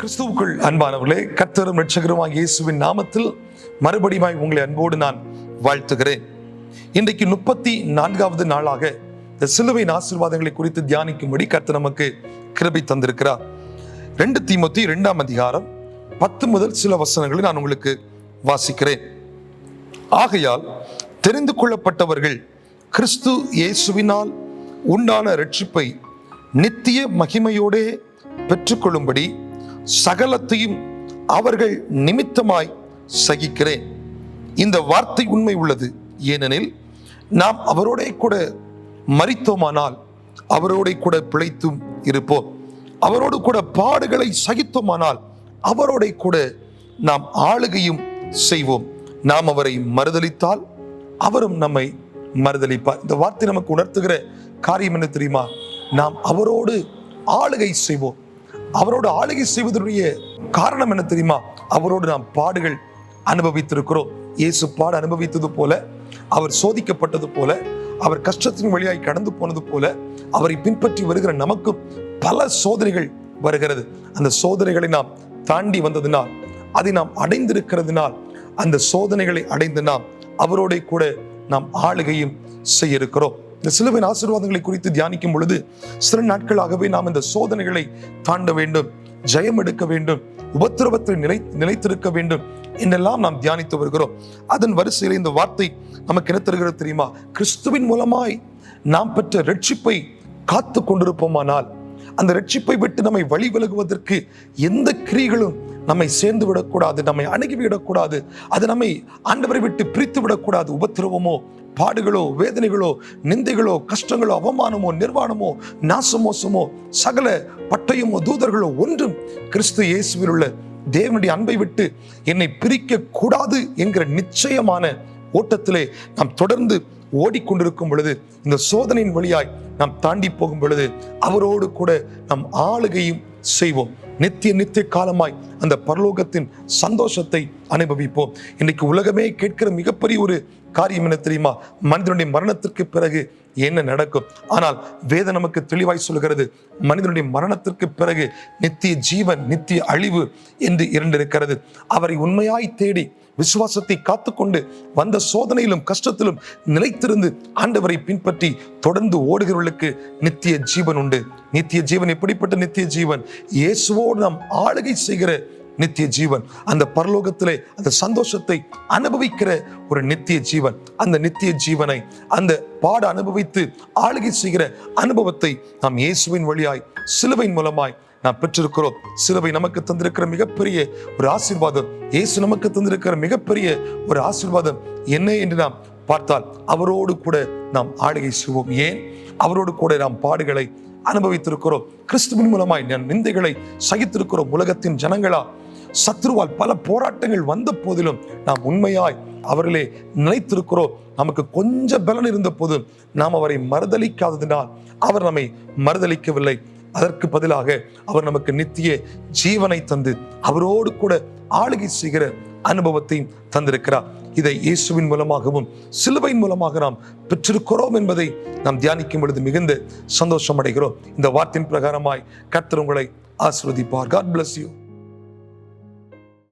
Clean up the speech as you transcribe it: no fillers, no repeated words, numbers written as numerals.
கிறிஸ்துவுக்குள் அன்பானவர்களே, கர்த்தரும் இரட்சகருமாகிய இயேசுவின் நாமத்தில் மறுபடியும் உங்களை அன்போடு நான் வாழ்த்துகிறேன். இன்றைக்கு 34வது நாளாக இந்த சிலுவையின் ஆசீர்வாதங்களை குறித்து தியானிக்கும்படி கர்த்தர் நமக்கு கிருபை தந்திருக்கிறார். 2 தீமோத்தேயு 2ஆம் அதிகாரம் 10 முதல் சில வசனங்களை நான் உங்களுக்கு வாசிக்கிறேன். ஆகையால் தெரிந்து கொள்ளப்பட்டவர்கள் கிறிஸ்து இயேசுவினால் உண்டான இரட்சிப்பை நித்திய மகிமையோடே பெற்றுக்கொள்ளும்படி சகலத்தையும் அவர்கள் நிமித்தமாய் சகிக்கிறேன். இந்த வார்த்தை உண்மை உள்ளது. ஏனெனில் நாம் அவரோட கூட மரித்தோமானால் அவரோட கூட பிழைத்தும் இருப்போம். அவரோடு கூட பாடுகளை சகித்தோமானால் அவரோட கூட நாம் ஆளுகையும் செய்வோம். நாம் அவரை மறுதலித்தால் அவரும் நம்மை மறுதலிப்பார். இந்த வார்த்தை நமக்கு உணர்த்துகிற காரியம் என்ன தெரியுமா? நாம் அவரோடு ஆளுகை செய்வோம். அவரோடு ஆளுகை செய்வதனுடைய காரணம் என்ன தெரியுமா? அவரோடு நாம் பாடுகள் அனுபவித்திருக்கிறோம். இயேசு பாடு அனுபவித்தது போல, அவர் சோதிக்கப்பட்டது போல, அவர் கஷ்டத்தின் வழியாய் கடந்து போனது போல, அவரை பின்பற்றி வருகிற நமக்கும் பல சோதனைகள் வருகிறது. அந்த சோதனைகளை நாம் தாண்டி வந்ததினால், அதை நாம் அடைந்திருக்கிறதுனால், அந்த சோதனைகளை அடைந்து நாம் அவரோட கூட நாம் ஆளுகையும் செய்ய இருக்கிறோம். இந்த சிலுவையின் ஆசீர்வாதங்களை குறித்து தியானிக்கும் பொழுது சில நாட்களாகவே நாம் இந்த சோதனைகளை தாண்ட வேண்டும், ஜெயம் எடுக்க வேண்டும், உபத்திரவத்தில் நிலைத்திருக்க வேண்டும் என்றெல்லாம் நாம் தியானித்து வருகிறோம். அதன் வரிசையில் இந்த வார்த்தை நமக்கு என்ன தருகிறது தெரியுமா? கிறிஸ்துவின் மூலமாய் நாம் பெற்ற இரட்சிப்பை காத்து கொண்டிருப்போமானால், அந்த இரட்சிப்பை விட்டு நம்மை வழி விலகுவதற்கு எந்த கிரியைகளும் நம்மை சேர்ந்து விடக்கூடாது, நம்மை அணுகிவிடக்கூடாது, அது நம்மை ஆண்டவரை விட்டு பிரித்து விடக்கூடாது. உபத்திரவமோ, பாடுகளோ, வேதனைகளோ, நிந்தைகளோ, கஷ்டங்களோ, அவமானமோ, நிர்வாணமோ, நாசமோசமோ, சகல பட்டயமோ, தூதர்களோ ஒன்றும் கிறிஸ்து இயேசுவில் உள்ள தேவனுடைய அன்பை விட்டு என்னை பிரிக்க கூடாது என்கிற நிச்சயமான ஓட்டத்திலே நாம் தொடர்ந்து ஓடிக்கொண்டிருக்கும் பொழுது, இந்த சோதனையின் வழியாய் நாம் தாண்டி போகும் பொழுது அவரோடு கூட நாம் ஆளுகையும் செய்வோம். நித்திய காலமாய் அந்த பரலோகத்தின் சந்தோஷத்தை அனுபவிப்போம். இன்னைக்கு உலகமே கேட்கிற மிகப்பெரிய ஒரு காரியம் என்ன தெரியுமா? மனிதனுடைய மரணத்திற்கு பிறகு என்ன நடக்கும்? ஆனால் வேதம் நமக்கு தெளிவாய் சொல்கிறது, மனிதனுடைய மரணத்திற்கு பிறகு நித்திய ஜீவன், நித்திய அழிவு என்று இருக்கிறது. அவரை உண்மையாய் தேடி விசுவாசத்தை காத்துக்கொண்டு வந்த சோதனையிலும் கஷ்டத்திலும் நிலைத்திருந்து ஆண்டவரை பின்பற்றி தொடர்ந்து ஓடுகிறவர்களுக்கு நித்திய ஜீவன் உண்டு. நித்திய ஜீவன் எப்படிப்பட்ட நித்திய ஜீவன்? இயேசுவோடு நாம் ஆளுகை செய்கிற நித்திய ஜீவன். அந்த பரலோகத்திலே அந்த சந்தோஷத்தை அனுபவிக்கிற ஒரு நித்திய ஜீவன். அந்த நித்திய ஜீவனை, அந்த பாட அனுபவித்து ஆளுகை செய்கிற அனுபவத்தை நாம் இயேசுவின் வழியாய் சிலுவையின் மூலமாய் நாம் பெற்றிருக்கிறோம். சிலுவை நமக்கு தந்திருக்கிற மிகப்பெரிய ஒரு ஆசீர்வாதம், இயேசு நமக்கு தந்திருக்கிற மிகப்பெரிய ஒரு ஆசீர்வாதம் என்ன என்று நாம் பார்த்தால், அவரோடு கூட நாம் ஆளுகை செய்வோம். ஏன்? அவரோடு கூட நாம் பாடுகளை அனுபவித்திருக்கிறோம். கிறிஸ்துவின் மூலமாய் நிந்தைகளை சகித்திருக்கிறோம். உலகத்தின் ஜனங்களா, சத்ருவால் பல போராட்டங்கள் வந்த போதிலும் நாம் உண்மையாய் அவர்களே நிலைத்திருக்கிறோம். நமக்கு கொஞ்சம் பலன் இருந்த போதும் நாம் அவரை மறுதலிக்காததினால் அவர் நம்மை மறுதலிக்கவில்லை. அதற்கு பதிலாக அவர் நமக்கு நித்திய ஜீவனை தந்து அவரோடு கூட ஆளுகை செய்கிற அனுபவத்தையும் தந்திருக்கிறார். இதை இயேசுவின் மூலமாகவும் சிலுவையின் மூலமாக நாம் பெற்றிருக்கிறோம் என்பதை நாம் தியானிக்கும் பொழுது மிகுந்த சந்தோஷம் அடைகிறோம். இந்த வார்த்தையின் பிரகாரமாய் கர்த்தர் உங்களை ஆசீர்வதிப்பார். God bless you.